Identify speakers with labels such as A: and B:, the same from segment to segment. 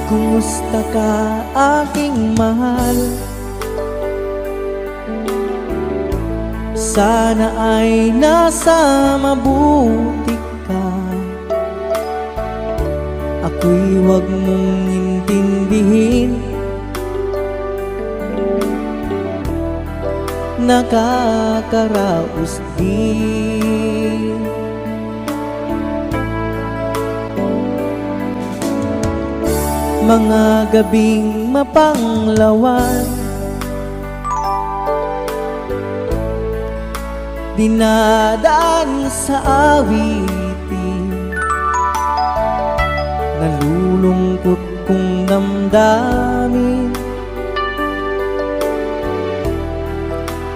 A: Kumusta ka, aking mahal? Sana ay nasa mabuti ka. Ako'y huwag mong intindihin, nakakaraos din. Mga gabing mapanglawan, dinadaan sa awitin, nalulungkot kong damdamin,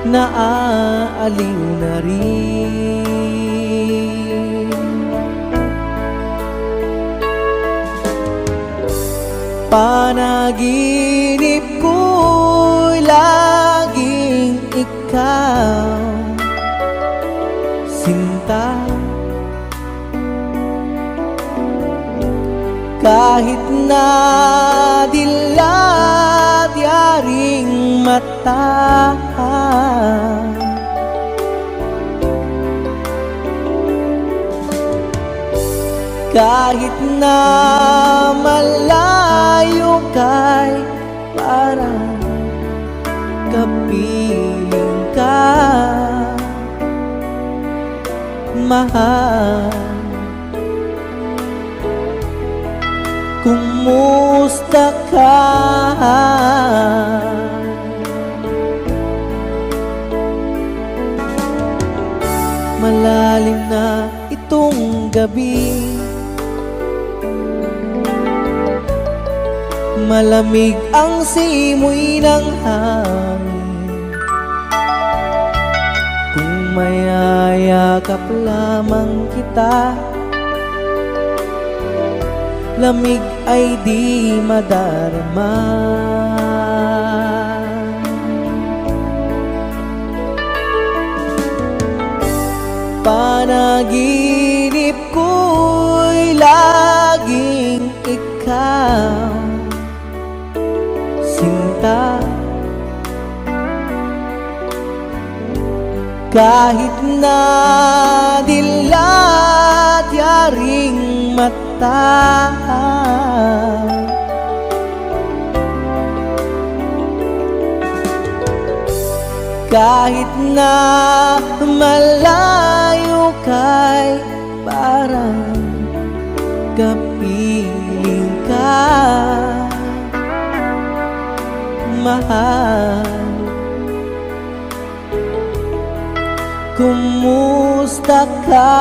A: naaaliw na rin. Panaginip ko'y laging ikaw, sinta. Kahit na dilat yaring mata, kahit na malayo ka'y parang kapiling ka, mahal. Kumusta ka? Malalim na itong gabi, malamig ang simoy ng hangin. Kung mayayakap lamang kita, lamig ay di madarama. Panaginip ko'y laging ikaw, sinta. Kahit na dilat yaring mata, kahit na malayo ka'y parang kapiling ka, mahal. Kumusta ka?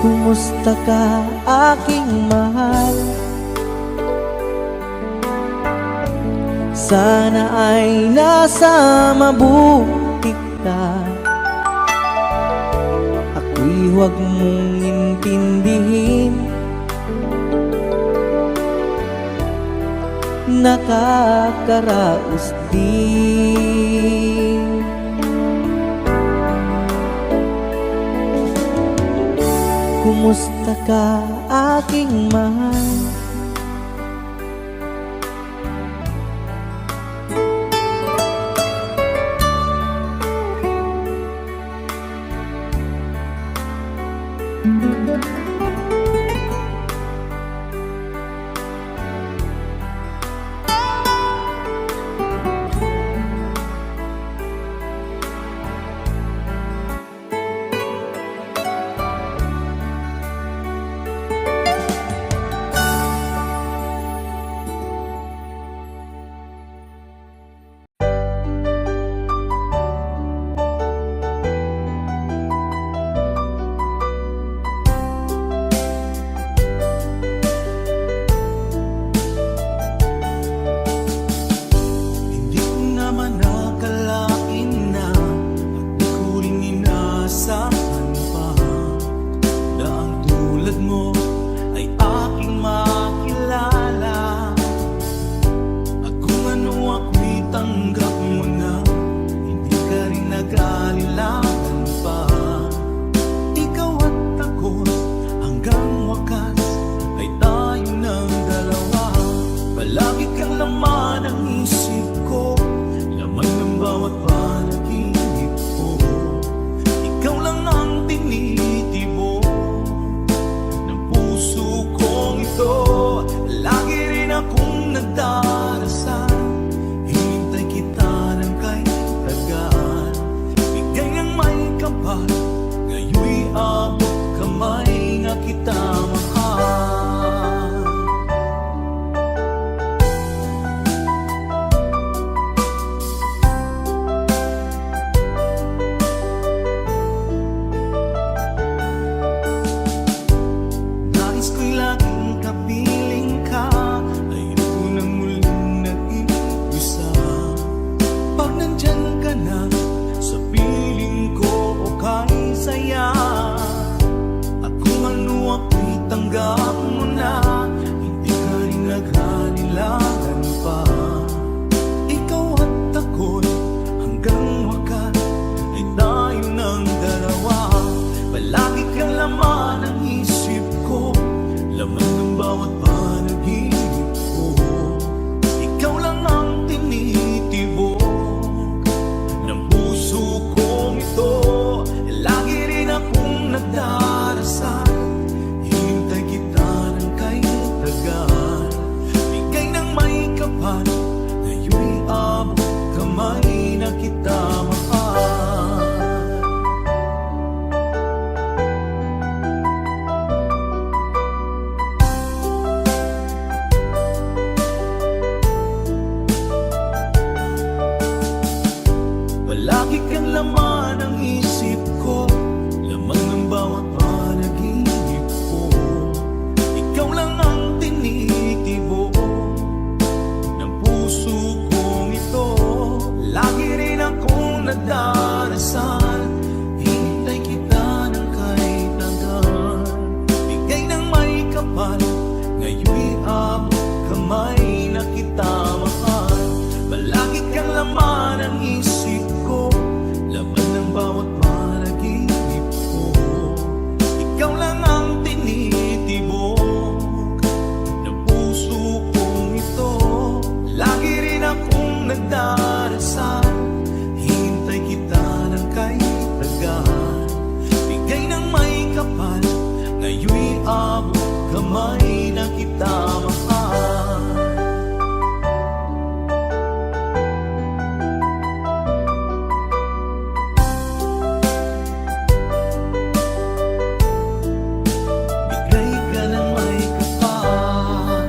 A: Kumusta ka, aking mahal? Sana ay nasa mabuti ka. Ako'y huwag mong intindihin, nakakaraos din. Kumusta ka, aking mahal?
B: kamay na kita mahal. Bigay ka ng may kapal.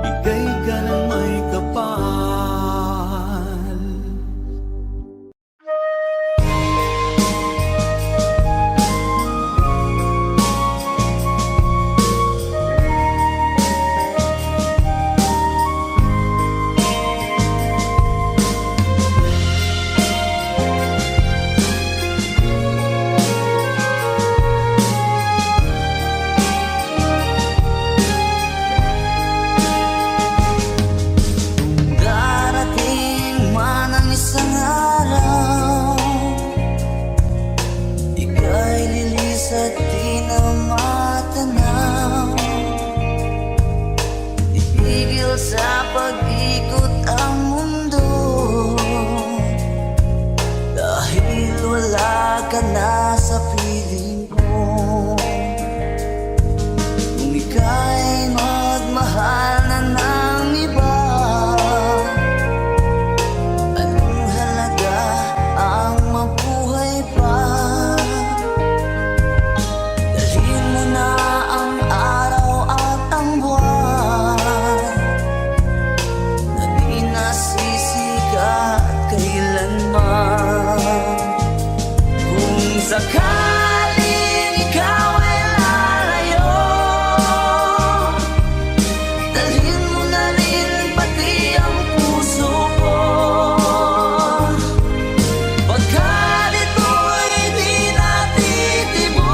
B: Bigay ka ng may kapal.
C: Darating man ang isang araw, ika'y lilis at di na matanaw. Itigil sa pag-ikot ang mundo, dahil wala ka na sa piling ko. Kung ika'y magmahal na ng iba, anong halaga ang mabuhay pa? Dalhin mo na ang araw at ang buwan, na di nasisikat kailanman. Kung sakaling ikaw ay lalayo, dalhin mo na rin pati ang puso ko. Pagkat ito'y di natitibok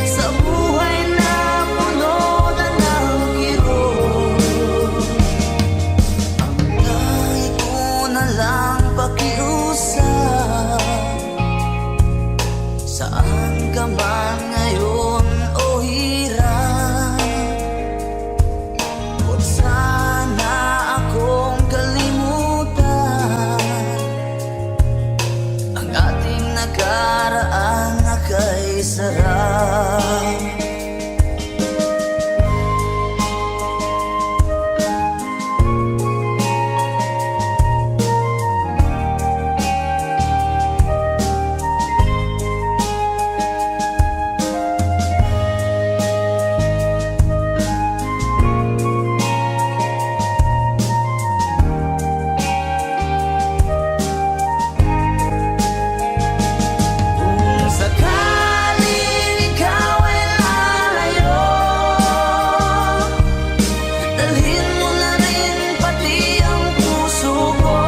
C: sa buhay na puno na ng kirot. Ang kahit ko na lang pakiusap, saan ka man ngayon o hirap, huwag sana akong kalimutan ang ating nakaraan na kay sarap. Kung sakaling ikaw ay lalayo, dalhin mo na rin pati ang puso ko.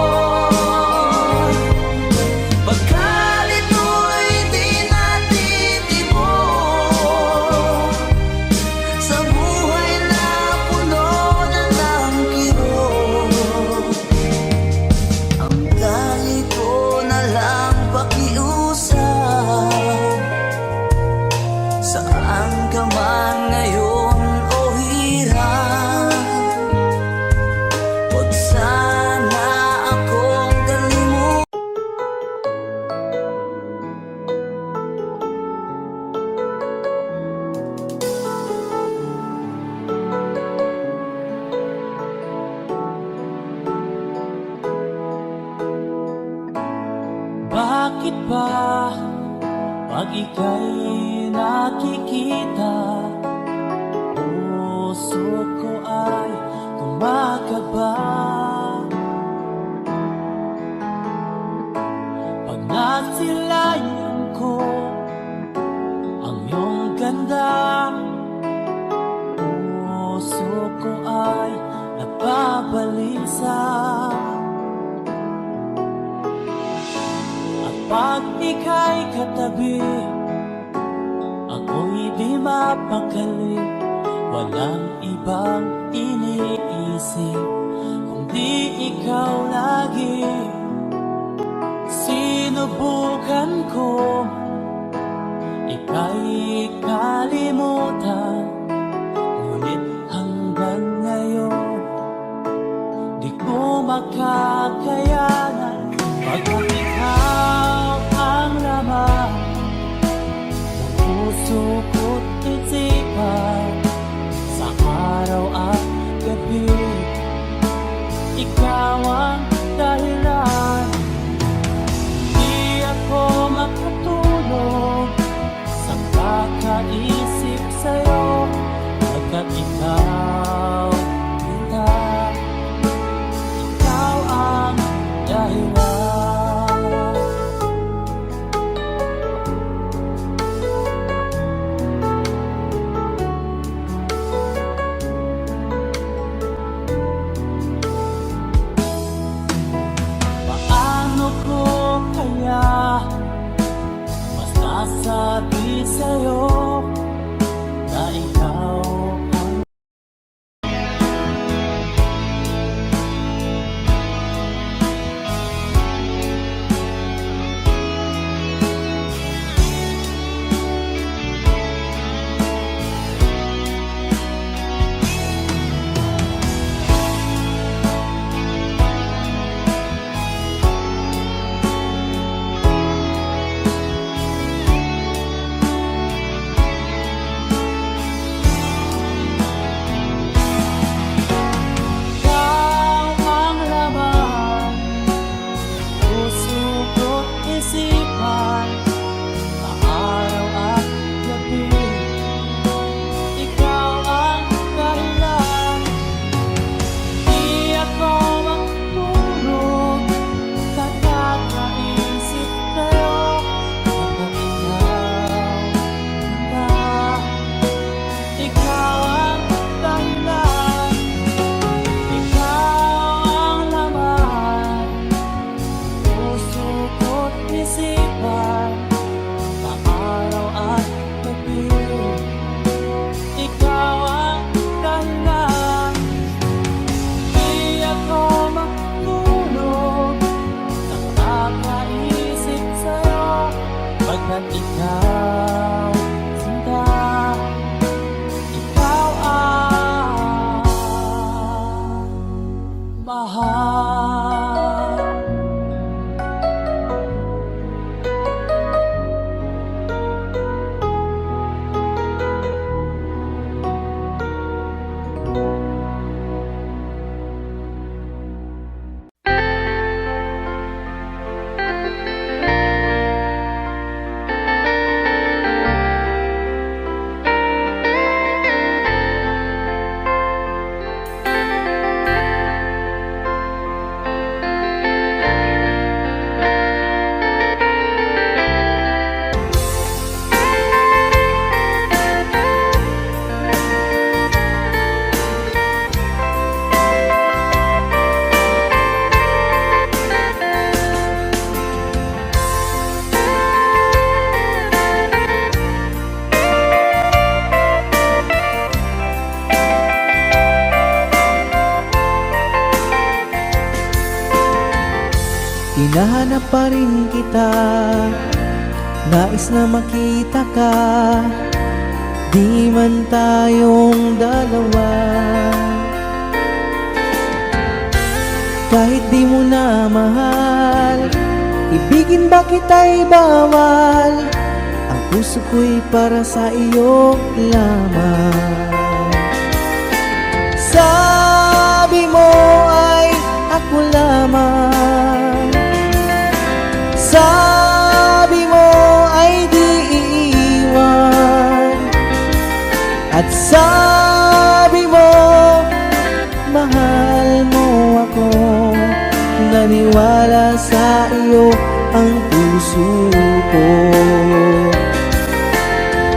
C: Pagkat ito'y di natitibok sa buhay na puno na ng kirot. Ang kahit ko na lang pakiusap, saan ka man ngayon o hirap, huwag sana akong kalimutan.
A: Bakit ba pag ika'y nakikita, puso ko ay kumakaba? Pag nasilayan ko ang iyong ganda, puso ko ay nababalisa. Pag ika'y katabi, ako'y di mapakali. Walang ibang iniisip kundi ikaw lagi. Sinubukan ko ika'y kalimutan, ngunit hanggang ngayon ikaw ang dahilan. Di ako makatulog sa kakaisip sa'yo, pagkat ikaw, ikaw ang dahilan. Paano ko kaya masasabi sa'yo na ikaw ang ikaw ang laman, puso ko't isipan, sa araw at gabi. Ikaw ang dahilan. Di ako makatulog sa kakaisip sa'yo, pagkat ikaw ang dahilan. Ikaw ang laman, puso ko't isipan, sa araw at gabi. Ikaw ang dahilan. Di ako makatulog sa kakaisip sa'yo, pagkat ikaw, sinta, ikaw ang mahal.
D: Hinahanap pa rin kita, nais na makita ka, di man tayong dalawa. Kahit di mo na mahal, ibigin ba kita'y bawal, ang puso ko'y para sa iyo lamang. Sabi mo ay ako lamang, sabi mo ay di iiwan, at sabi mo mahal mo ako. Naniwala sa iyo ang puso ko.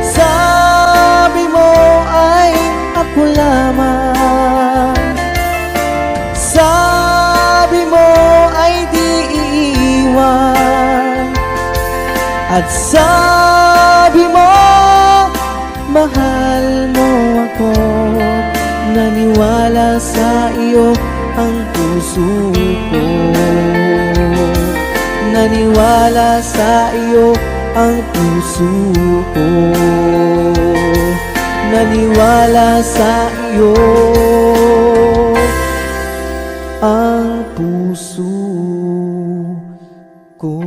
D: Sabi mo ay ako lamang, sabi mo ay di iiwan, at sabi mo mahal mo ako. Naniwala sa iyo ang puso ko. Naniwala sa iyo ang puso ko. Naniwala sa iyo ang puso ko.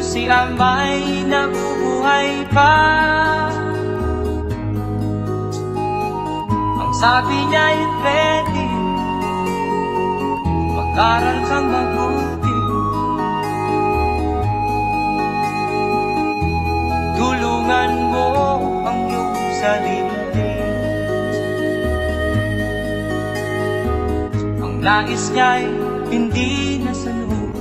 A: si ama'y nabubuhay pa. Ang sabi niya'y ready, mag-aral kang mabuti. Tulungan mo ang iyong sarili. Ang nais niya'y hindi nasunod,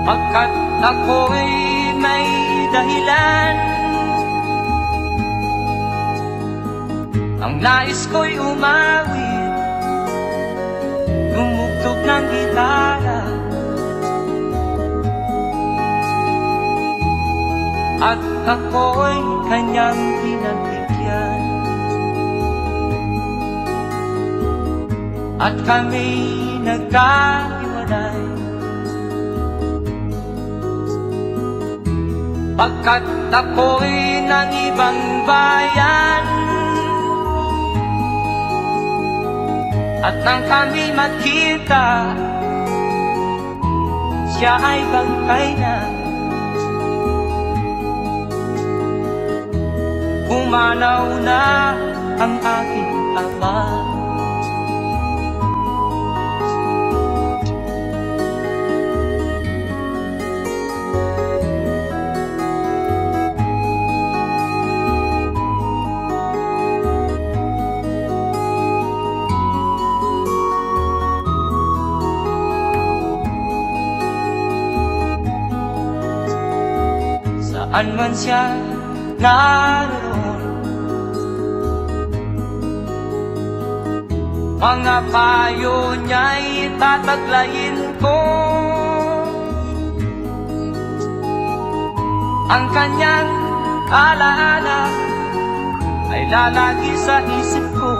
A: pagkat ako'y may dahilan. Ang nais ko'y umawit, tumugtog ng gitara, at ako'y kanyang pinagbigyan. At kami nagkahiwalay, pagkat ako'y ng ibang bayan. At nang kami magkita, siya ay bangkay na. Pumanaw na ang aking ama. Saan man siya naroon, mga payo niya'y tataglayin ko. Ang kanyang alaala ay lalagi sa isip ko.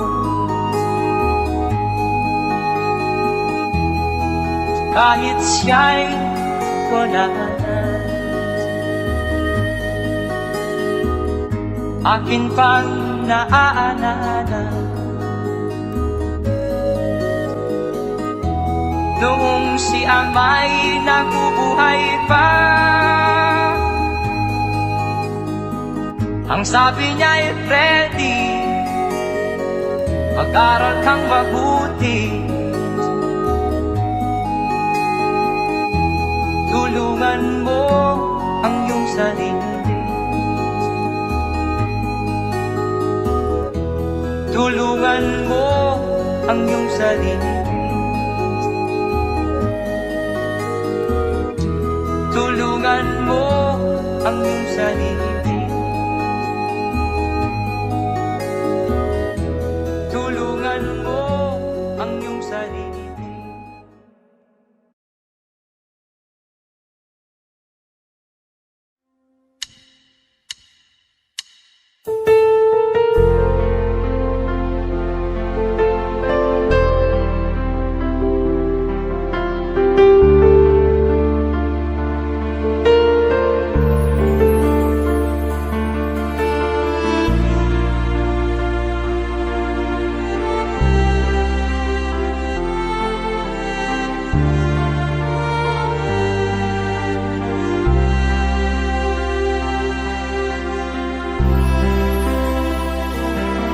A: Kahit siya'y wala na, akin pang naaalala noong si ama'y nabubuhay pa. Ang sabi niya'y ready, mag-aral kang mabuti. Tulungan mo ang iyong sarili. Tulungan mo ang iyong sarili. Tulungan mo ang iyong sarili. Tulungan mo ang iyong sarili.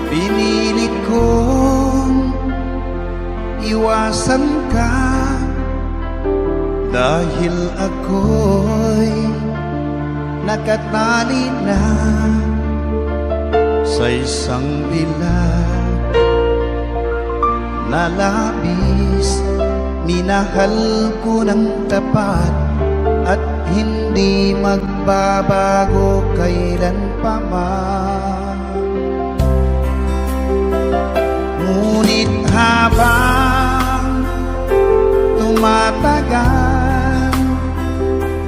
E: Pinilit kong iwasan ka dahil ako'y nakatali na sa isang bilag na labis. Minahal ko ng tapat at hindi magbabago kailanpaman. Ngunit habang tumatagal,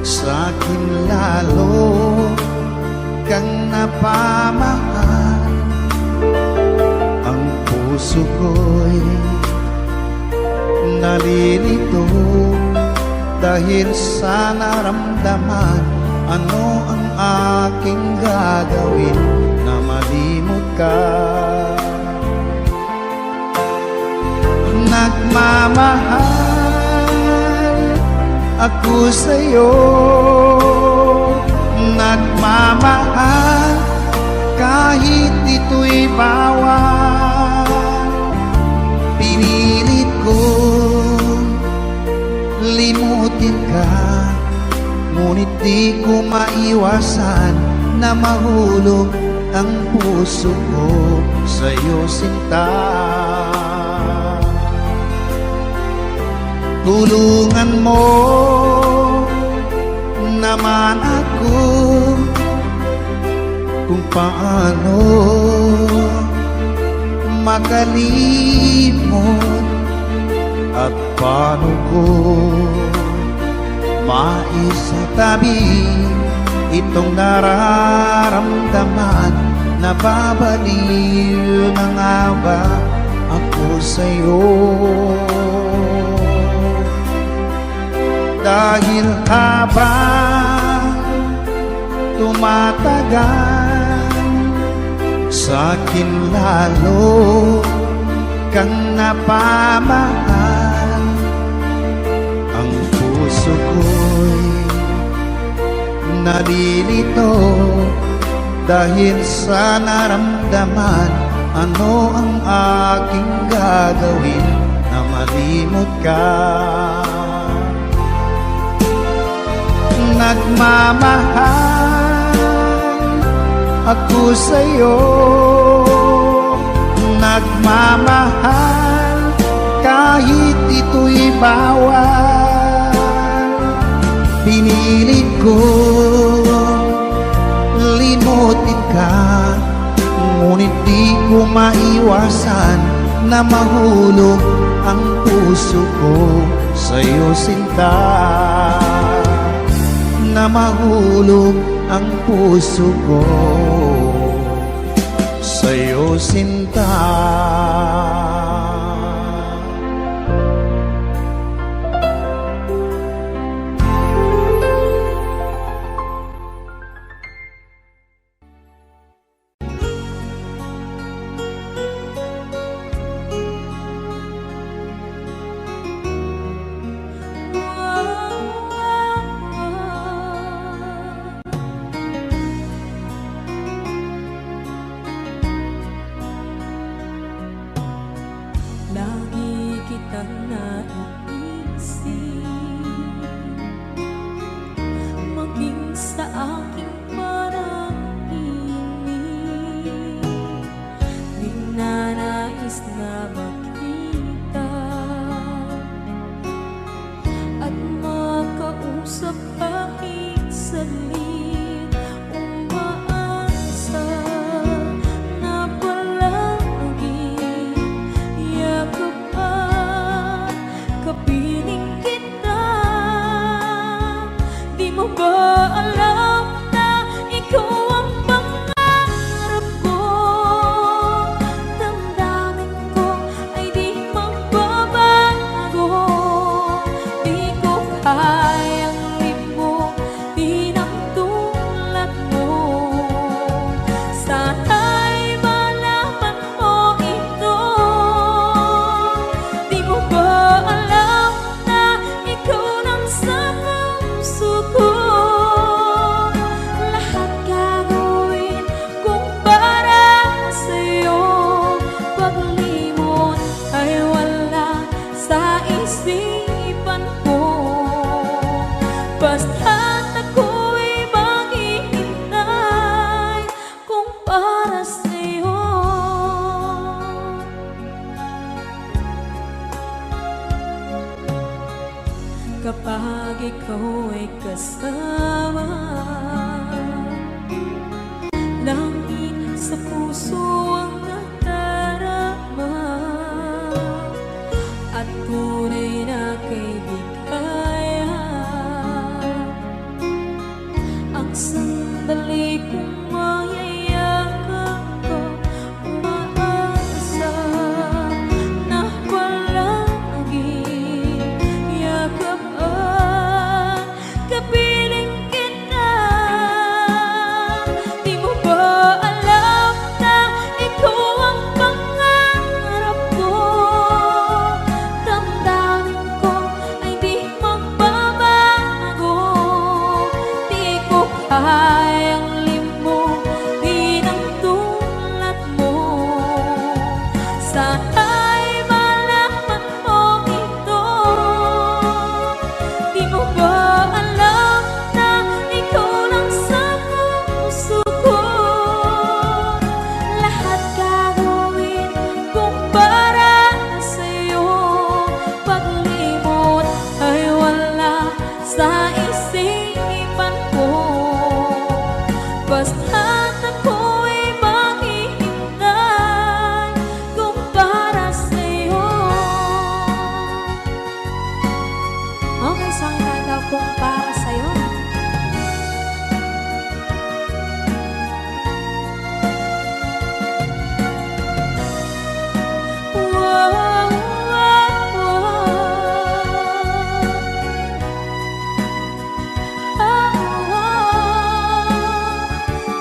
E: sa'kin lalo kang napamahal. Ang puso ko'y nalilito dahil sa naramdaman. Ano ang aking gagawin na malimot ka? Nagmamahal ako sa'yo nagmamahal kahit ito'y bawal. Pinilit kong limutin ka, ngunit di ko maiwasan na mahulog ang puso ko sa'yo, sinta. Tulungan mo naman ako kung paano makalimot at paano ko maisatabi itong nararamdaman. Nababaliw na nga ba ako sa'yo? Dahil habang tumatagal, sa'kin lalo kang napamahal. Ang puso ko'y nalilito dahil sa naramdaman. Ano ang aking gagawin na malimot ka? Nagmamahal ako sa'yo, nagmamahal kahit ito'y bawal. Pinilit ko limutin ka, ngunit di ko maiwasan na mahulog ang puso ko sa'yo, sinta. Na mahulog ang puso ko sa'yo, sinta.
F: Lagi kitang naiisip, maging sa aking parang inig. Di nanais na makita at makausap kahit saglit. Umaasa na palagi kapiling kita. Di mo ba alam na ikaw ang pangarap ko? Damdamin ko ay di magbabago. Di ko kayang limutin ang tulad mo. Sana'y malaman mo ito. Di mo ba alam na ikaw lang sa puso ko? Lahat gagawin kung para sa'yo. Paglimot ay wala sa isipan ko. Basta't ako'y maghihintay kung para sa'yo. Kapag ikaw ay kasama, langit sa puso ang nadarama, at tunay na kaibigan. Ang sandali kong mayayakap ko, umaasa na palagi yakap at kapiling kita. Di mo ba alam na ikaw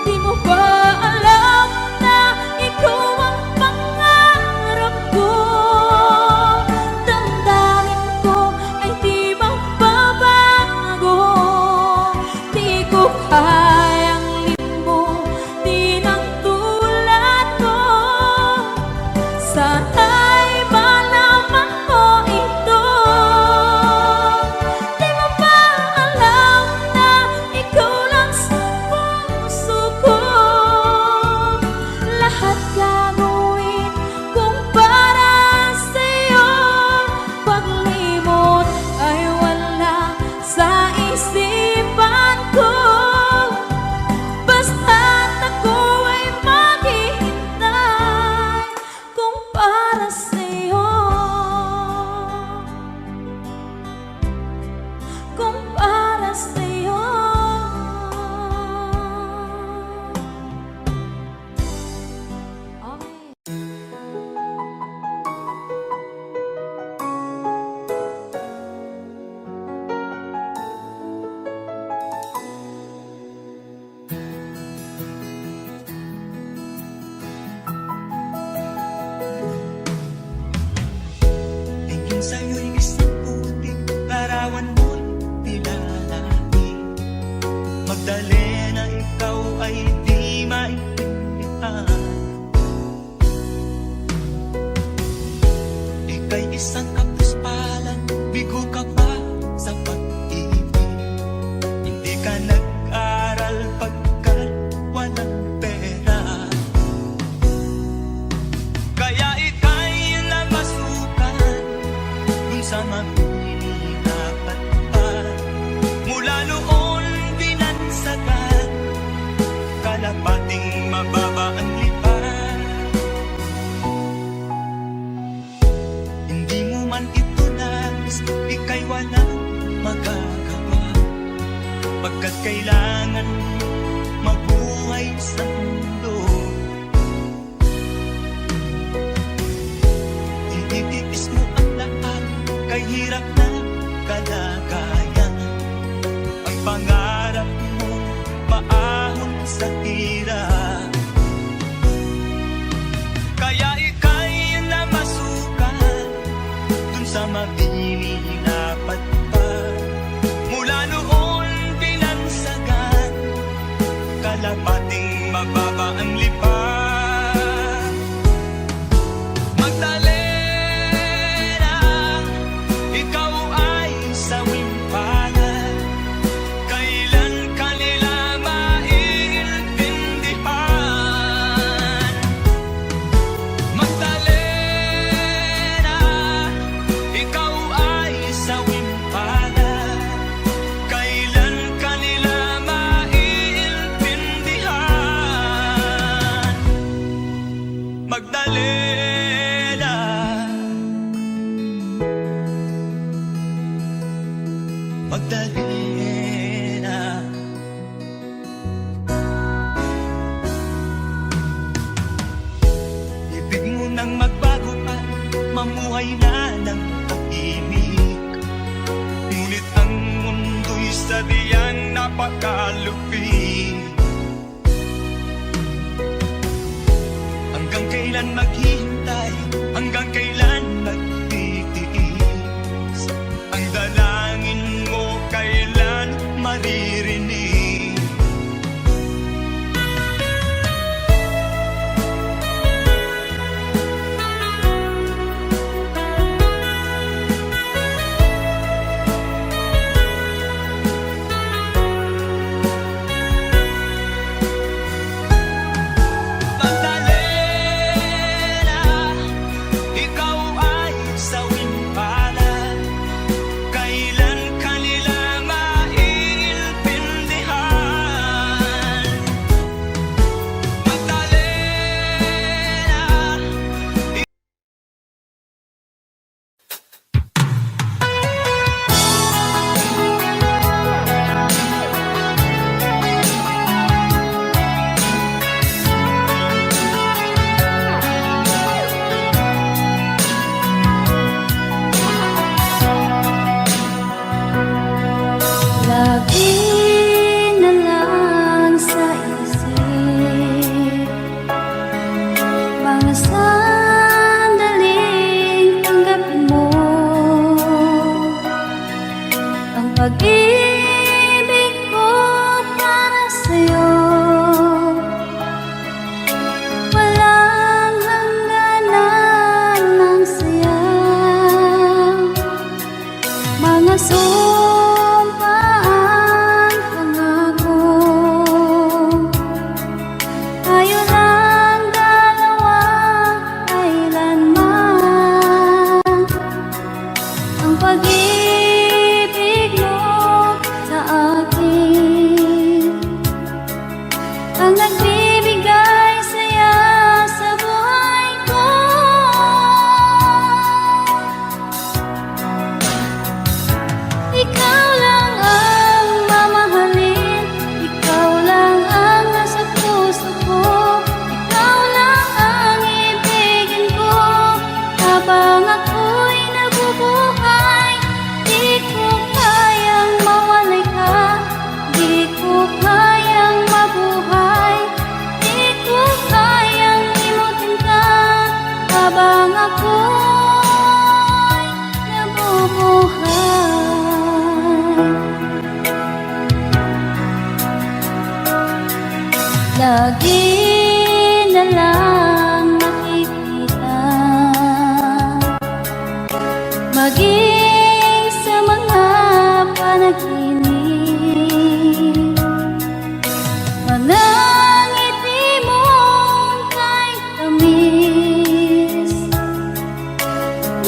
F: Di mo ba alam na ikaw ang pangarap ko? Damdamin ko ay di magbabago. Di ko kayang limutin ang tulad mo. Sana'y malaman mo ito. Di mo ba alam na ikaw lang sa puso ko? Lahat gagawin kung para sa'yo. Paglimot ay wala sa isipan ko. Basta't ako ay maghihintay kung para sa'yo. Kung para sa'yo. Okay.
B: Tingin sa'yo'y isang puting larawan mo'y nilalaki. Magdali na ikaw ay di maintindihan. Ika'y isang kapuspalan, bigo ka pa sa pag-ibig. Hindi ka nag-aral pagkat walang pera. Kaya ika'y namasukan dun sa mamimirapat pa. Mula noon binansagan, kalapating mababa ang lipan. Hindi mo man ito nais, ika'y walang magagawa. Pagkat kailangan mo mabuhay sa mundo. Tinitiis mo ang lahat, kay hirap na kalagayan. Ang pangarap mo maahon sa hirap. Kaya ika'y namasukan dun sa mabininapat pa. Mula noon binansagan, kalapating mababa ang lipan. Magdalena, ikaw ay sawimpalan. Kailan kanila maiintindihan? Magdalena, ikaw ay sawimpalan. Kailan kanila maiintindihan? Magdalena, Magdalena. Ibig mo nang magbago pa, mamuhay na ng tahimik. Ngunit ang mundo'y sadyang napakalupit. Hanggang kailan maghihintay? Hanggang kailan magtitiis? Ang dalangin mo kailan maririnig? Magdalena,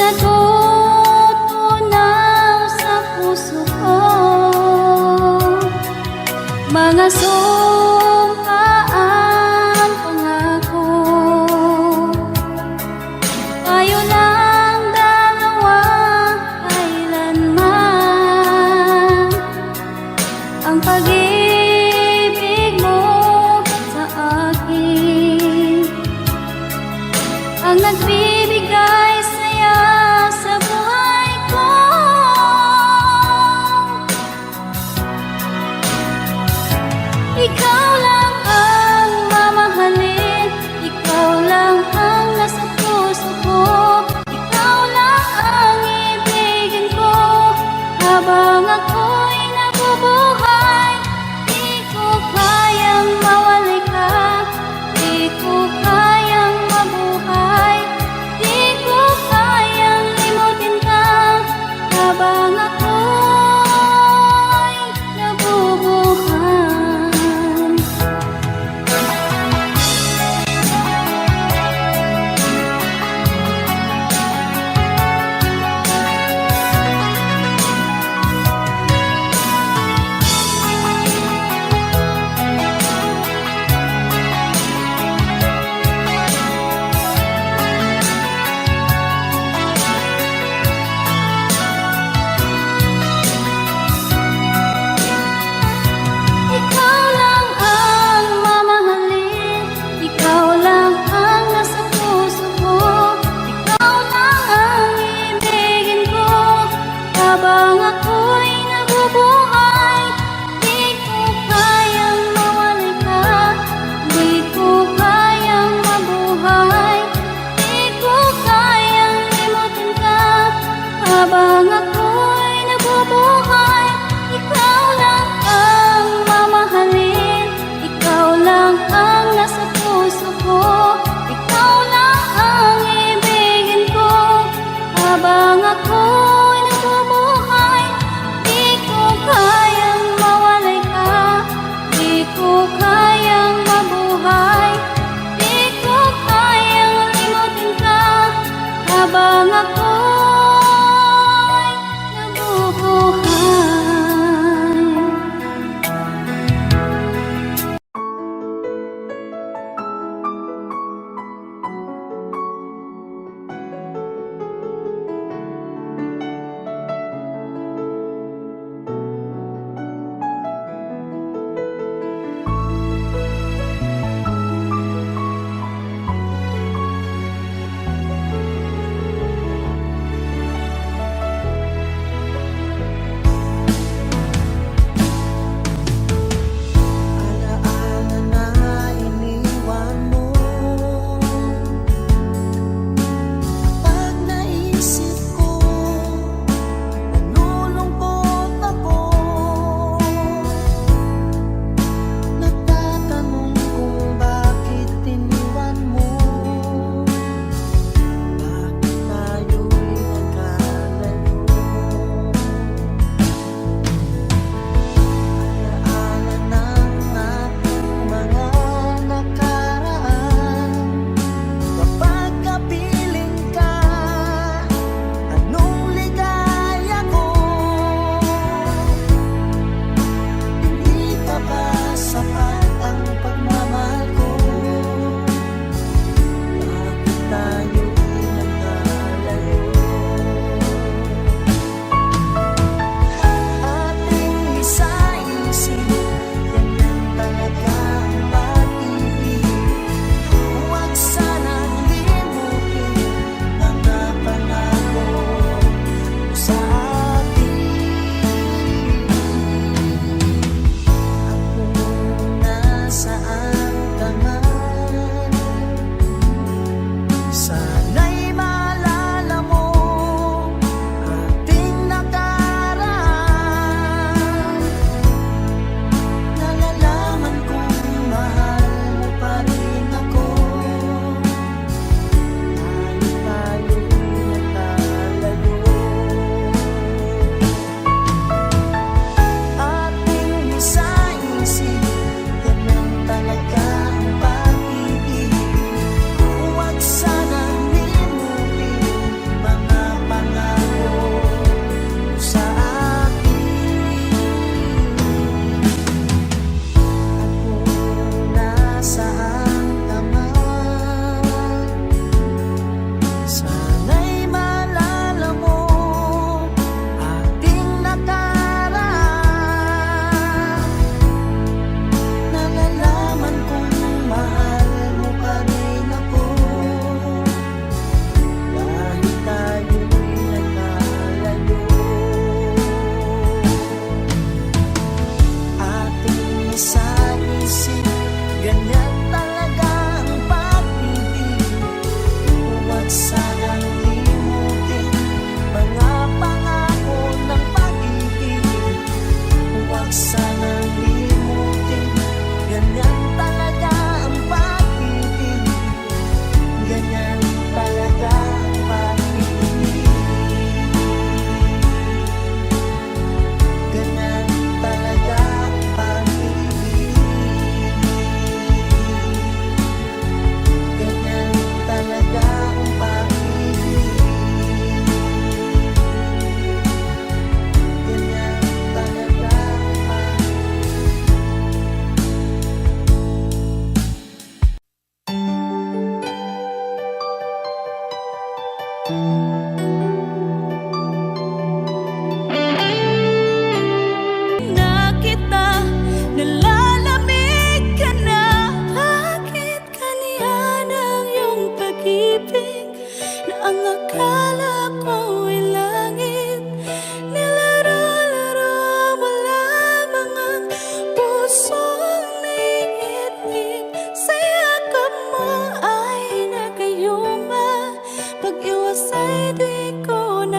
F: natutunaw sa puso ko. Mga sumpaan, pangako, tayo lang dalawa kailanman. Ang pag-ibig mo sa akin ang nagbibigay saya sa buhay ko. Ikaw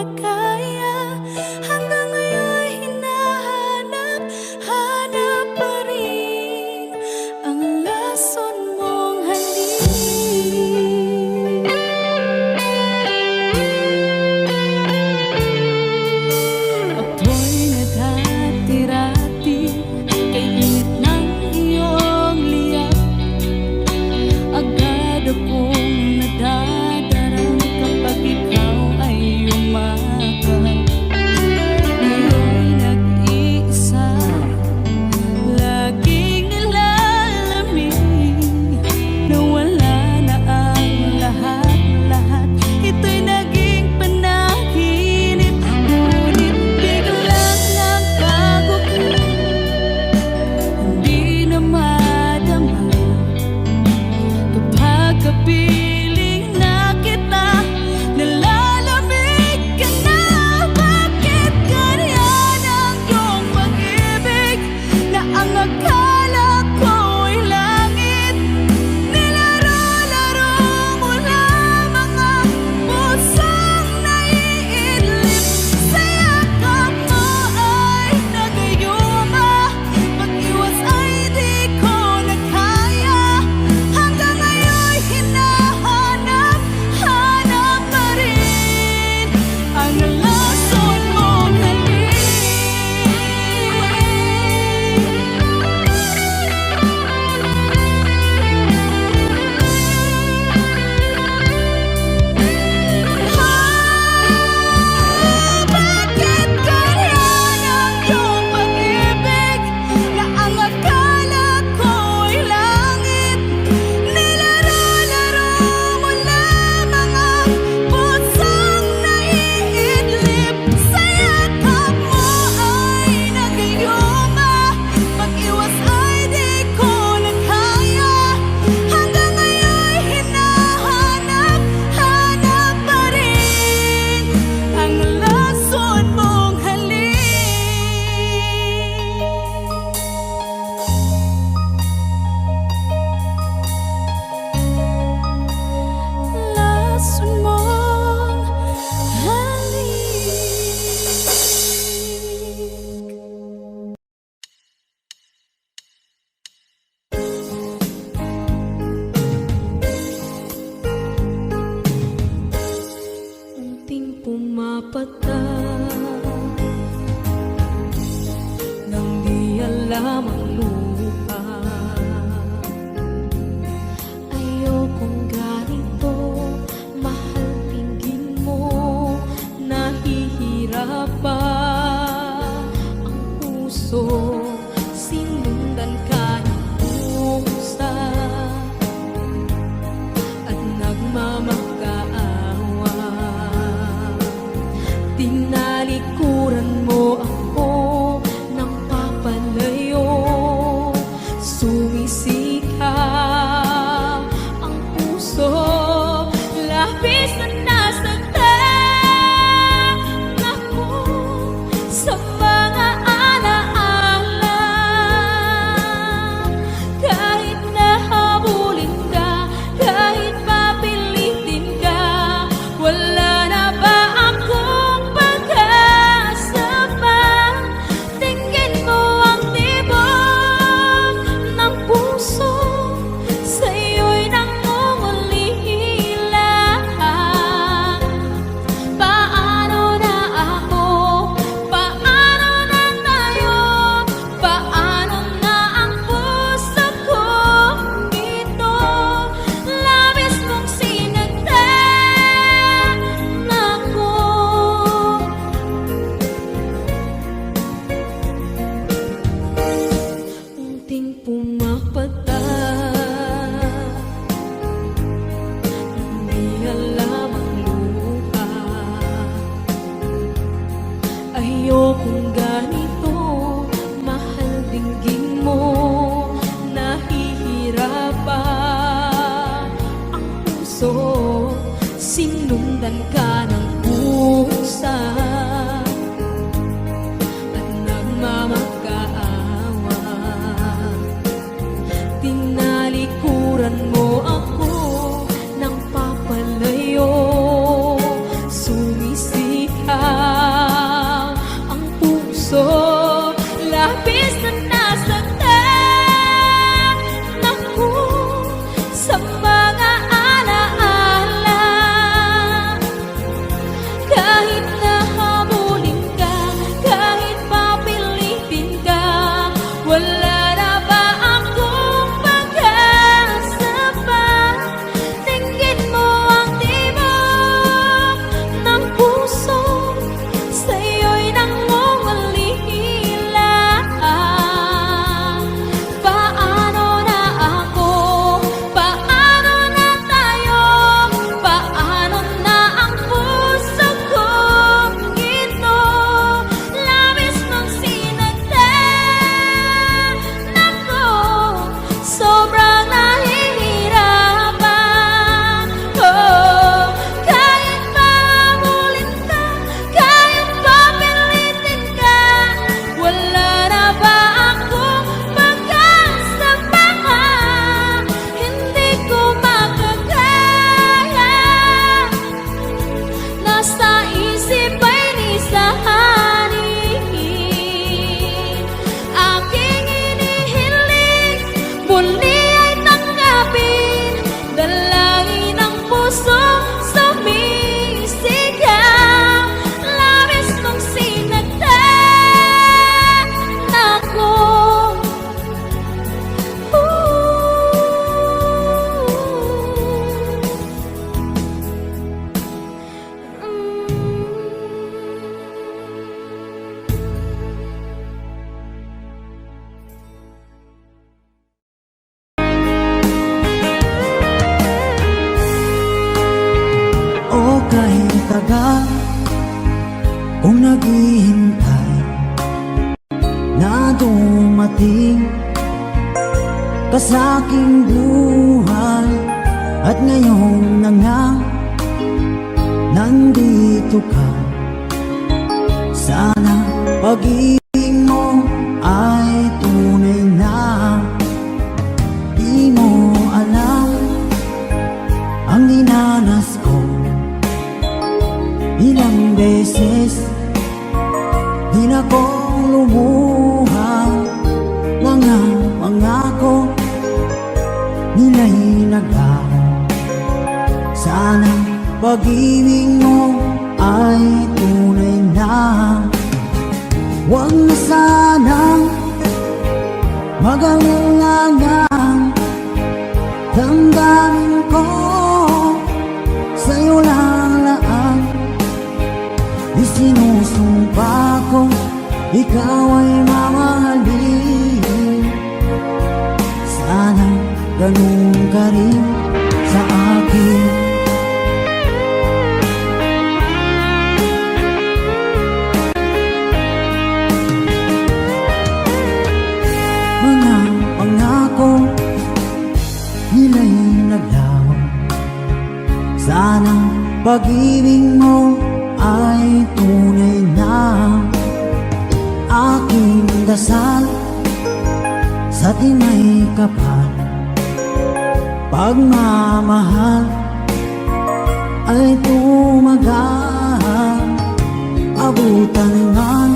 F: na kaya. Hanggang ngayon hinahanap, hanap pa rin ang lason mong halik. Ako'y nadati-rati kay init ng iyong liyak. Agad akong nadadarang kapag ikaw ay umakap. Iyo'y nag-iisa, laging nilalamig, na wala na ang lahat-lahat. Ito'y naging panaginip, ngunit biglang nagbago ka. Hindi na madama kapag kapiling na kita, nalalamig ka na. Bakit ganyan ang iyong pag-ibig, na ang akala ko'y langit? Nilaro-laro mo lamang ang pusong naiidlip. Sa yakap mo ay nagayuma, pag-iwas ay di ko na kaya. Hanggang ngayon hinahanap, hanap pa rin ang lason mong halik. Bakit ganyan ang iyong pag-ibig, na ang akala ko'y langit? Nilaro-laro mo lamang ang pusong naiidlip. Sa yakap mo ay nagayuma, pag-iwas ay di ko na kaya. Hanggang ngayon hinahanap, hanap pa rin ang lason mong halik. Lason mong halik. Unting pumapata nang di alam ang lupa. Ayokong ganito, mahal, tingin mo, nahihirap pa ang puso. Sinundan ka ng pusa at nagmamakaawa. Tinalikuran mo ako ng papalayo, sumisikap ang puso. Labis na nasaktan ako sa mga alaala. Kahit nahabulin ka, kahit papilitin ka, wala na ba akong pag-asa pa? Tingin mo ang tibok ng puso, sa'yo'y nangungulila. Paano na ako? Paano na tayo? Paano na ang puso kong ito? Labis mong sinagtan ako. Unting pumapata, hindi alam ang luha. Ayokong ganito, mahal, dinggin mo, nahihirap pa ang puso. Sinundan ka ng pusa at nagmamakaawa. Tinalikuran mo ako ng papalayo, sumisikap isip ay nisahanin. Aking inihiling, muli ay tanggapin, dalangin ang puso sumisigaw. Labis mong sinagdan ako.
E: O kahit tagal kung naghihintay na dumating ka sa aking buhay, at ngayon na nga nandito ka. Sana pag-ibig mo ay tunay na. Di mo alam ang dinanas ko, ilang beses di na ko lumuhang mga pangako nila'y naglaho. Sana pag-ibig mo ay tunay na. Huwag na sanang mag-alinlangan, damdamin ko sa'yo lalaan. Isinusumpa ko ikaw ay mamahalin. Sana ganun ka rin sa akin. Mga pangako nila'y naglaho. Sana pag-ibig mo ay tunay na. Aking dasal sa tinay kapal, pagmamahal ay tumagal. Abutan man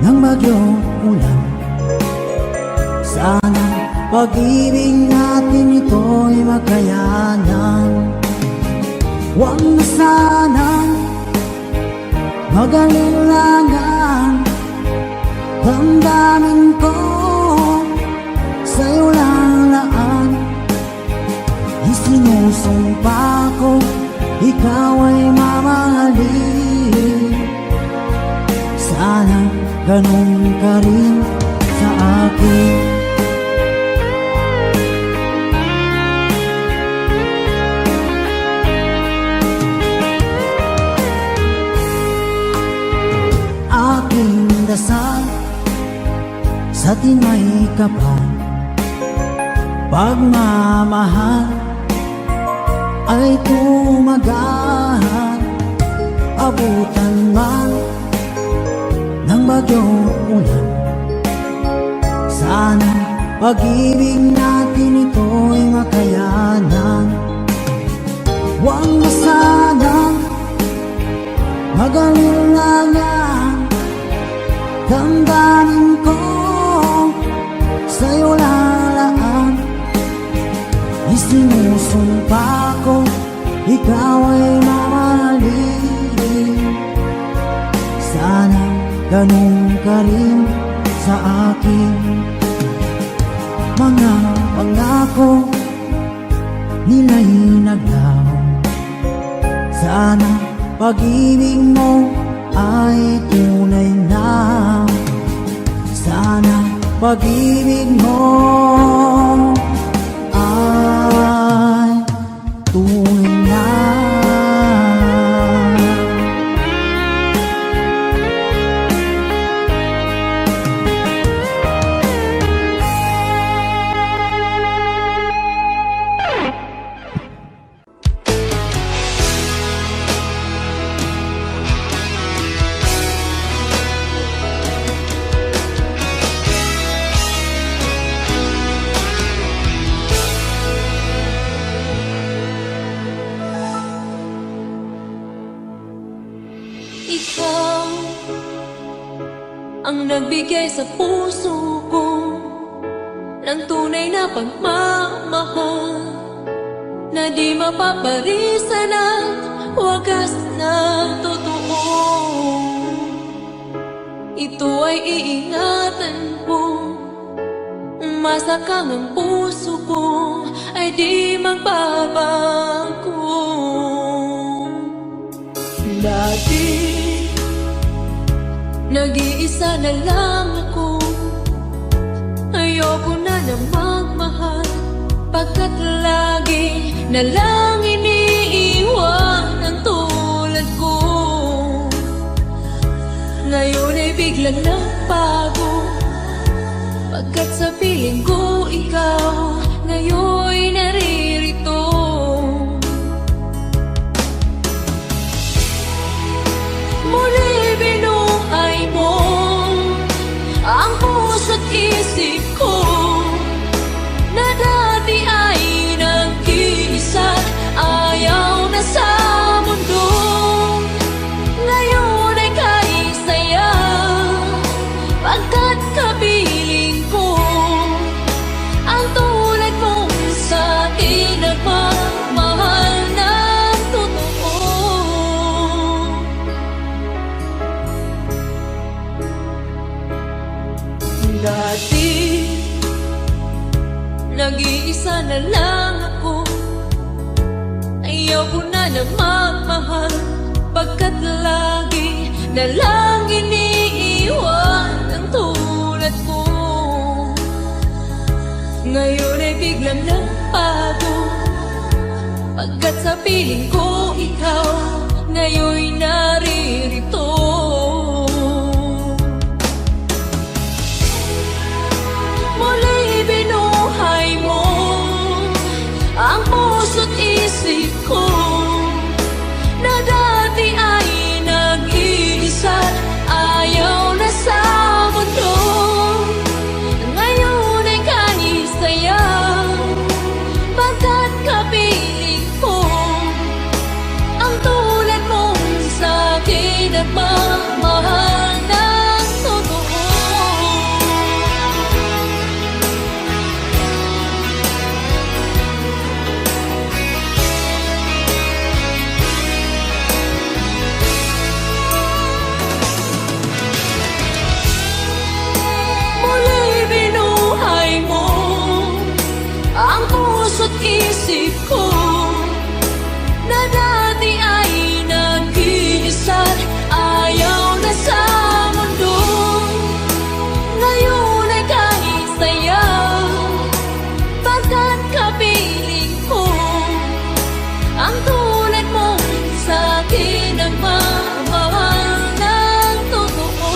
E: ng bagyong ulan, sana pag-ibig natin ito'y makayanan. Huwag na sanang mag-alinlangan, damdamin ko sa'yo lalaan. Isinusumpa ko ikaw ay mamahalin. Sana ganun ka rin sa akin. Aking dasal sa tinay kapal, pagmamahal ay tumagal. Abutan man ng bagyong ulan, sana pag-ibig natin ito'y makayanan. Huwag na sanang mag-alinlangan, damdamin ko sa'yo lalaan. Isinusumpa ko ikaw ay mamahalin. Sana ganun ka rin sa akin. Mga pangako nila'y naglaho. Sana pag-ibig mo ay tunay na. Sana pag-ibig mo ay tunay na.
F: ikaw ang nagbigay sa puso ko ng tunay na pagmamahal na di mapaparisan at wagas na totoo. Ito ay iingatan ko, masakang ang puso ko ay di magbabago. Dati, nag-iisa na lang ako, ayoko na magmahal, pagkat lagi na lang iniiwan ang tulad ko. Ngayon ay biglang nagbago, pagkat sa piling ko ikaw ngayon'y naririto. Muli binuhay mo ang puso't isip ko na dati ay nag-iisa, ayaw na sa mundo. Ngayon ay kahit saya, pagkat kapiling ko ang tulad mong sa'kin nagmamahal ng totoo. Dati, nag-iisa na lang ako, ayaw ko na magmahal, pagkat lagi na lang iniiwan ang tulad ko. Ngayon ay biglang nagbago, pagkat sa piling ko ikaw ngayon'y naririto. Muli binuhay mo ang puso't isip ko na dati ay nag-iisa, ayaw na sa mundo. Ngayon ay kahit saya, pagkat kapiling ko ang tulad mong sa'kin nagmamahal ng totoo. Muli binuhay mo ang puso't isip ko na dati ay nag-iisa, ayaw na sa mundo. Ngayon ay kahit saya, pagkat kapiling ko ang tulad mong sa'kin nagmamahal ng totoo.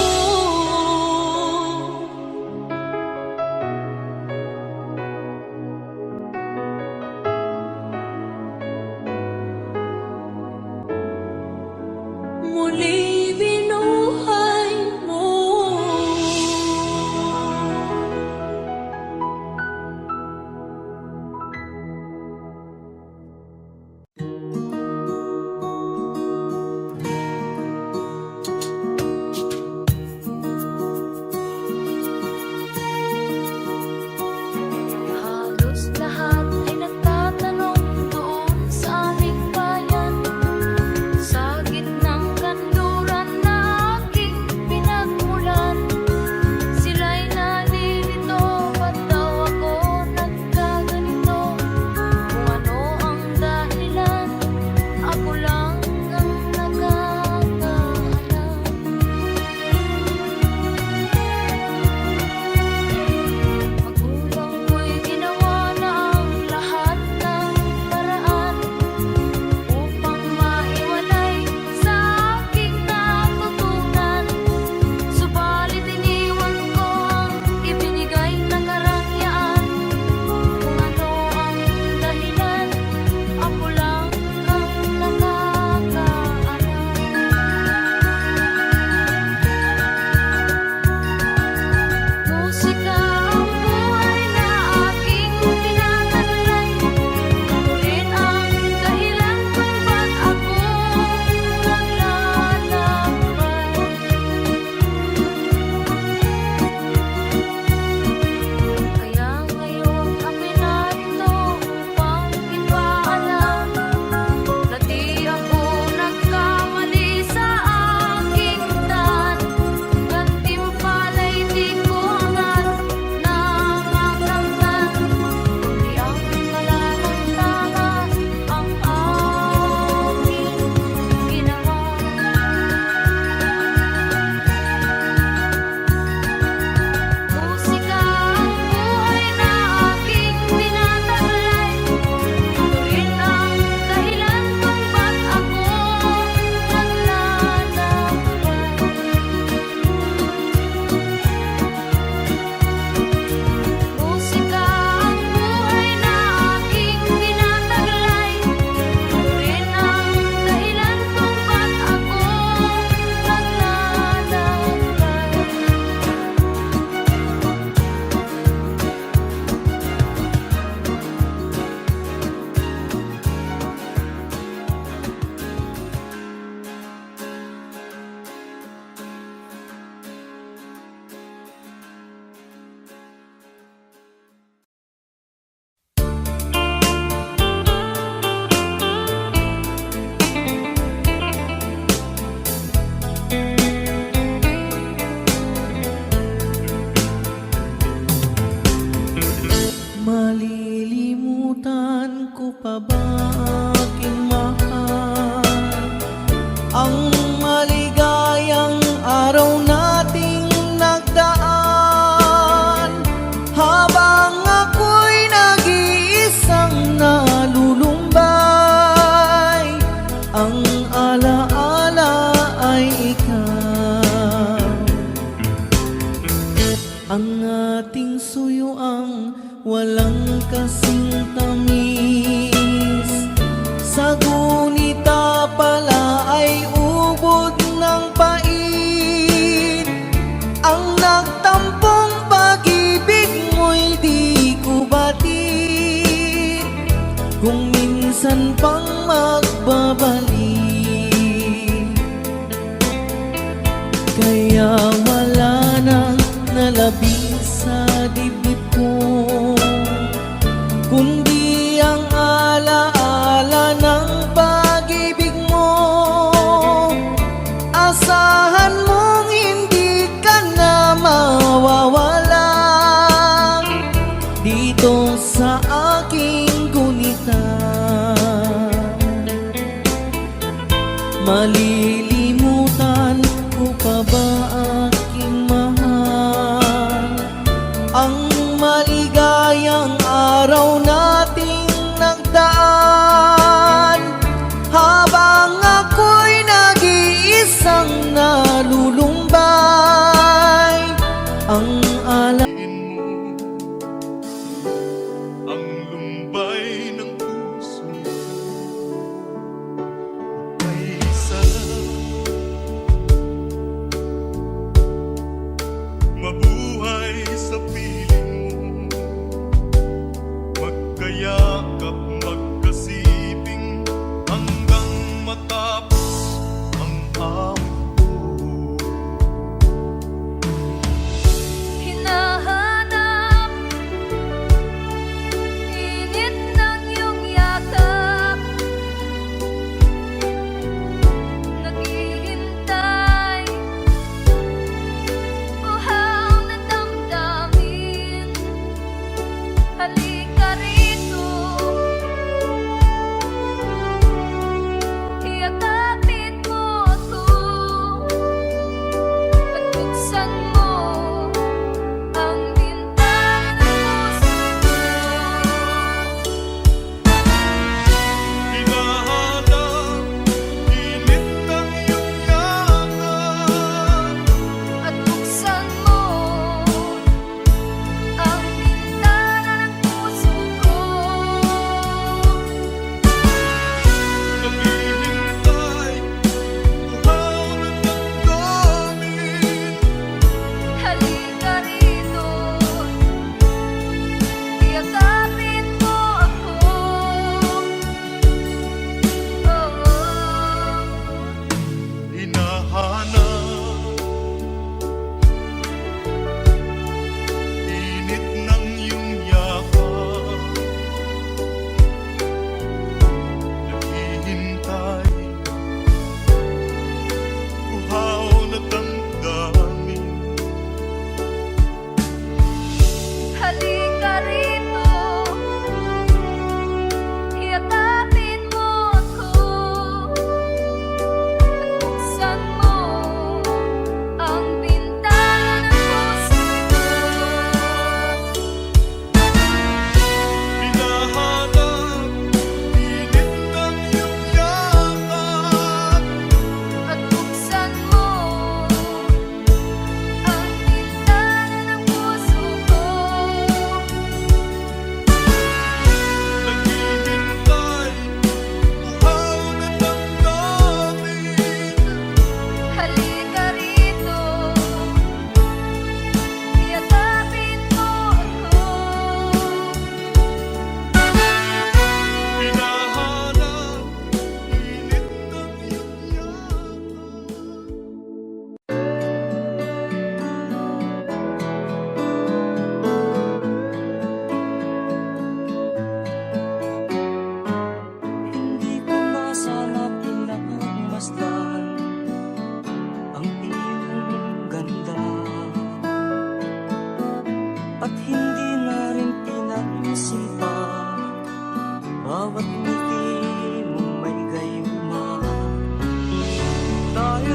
D: maligayang araw nating nagdaan. Habang ako'y nag-iisang nalulumbay, ang alaala ay ikaw. Ang ating suyuang walang kasing tamis, sa gunita pala ay ubod ng pait. Ang nagtampong pag-ibig mo'y di ko batid, kung minsan pang magbabalik. Kaya wala nang nalabing sa dibdib ko, kundi ang alaala ng pag-ibig mo. Asahan mong hindi ka na mawawala dito sa aking gunita. Malilimutan ko pa ba aking mahal, ang maligayang araw nating nagdaan. Habang ako'y nag-iisang nalulumbay, ang ala
B: Ang lumbay ng puso ay isa. Mabuhay sa piling mo, magkayakap, magkasiping, hanggang matapos ang awit ko.
F: Hinahanap init ng iyong yakap, naghihintay uhaw na damdamin. Halika rito, iyakapin mo ako at buksan mo ang bintana ng puso ko.
B: Hinahanap init ng iyong yakap,
F: At buksan mo ang bintana ng puso ko.
B: naghihintay, uhaw na damdamin.
F: Halika rito, iyakapin mo ako.
B: Hinahanap init ng iyong yakap, naghihintay, uhaw na damdamin.
F: Halika rito, iyakapin mo ako. At buksan mo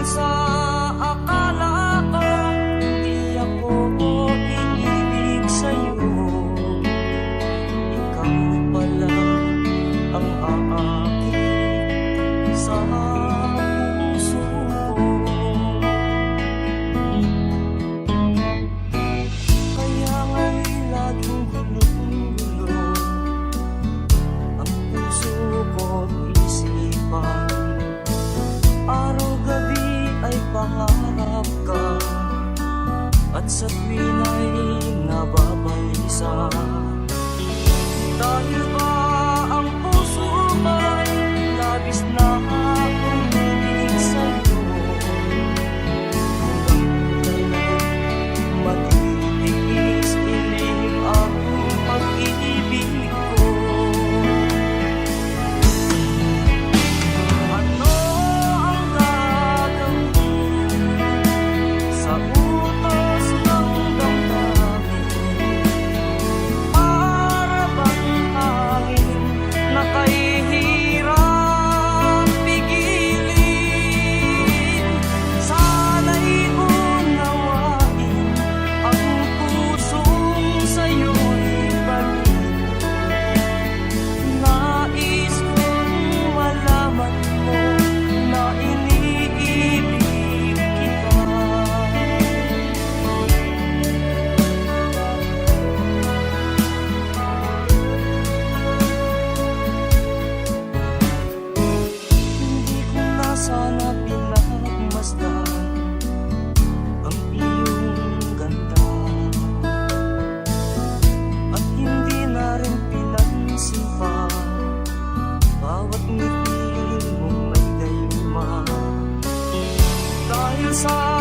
A: sa akala ko di ako iibig sa'yo, ikaw pala ang aakit sa puso ko. Kaya nga'y laging gulong-gulo ang puso ko't isipan. Araw-gabi ay pangarap ka, at sa tuwin ay nababalisa. Dahil ba ang puso ko'y labis na umibig sa'yo, hanggang kailan matitiis ilim ang pag-ibig ko. Ano ang gagawin sa utos ng damdamin? Para bang hangin na kahihirap pigilin? Sana'y unawain ang pusong sa'yo'y balik. Nais kong malaman mo na iniibig kita. Hindi ko na sana pinagmasdan ang iyong ganda, at hindi na rin pinansin pa bawat ngiti mong may gayuma. Dahil sa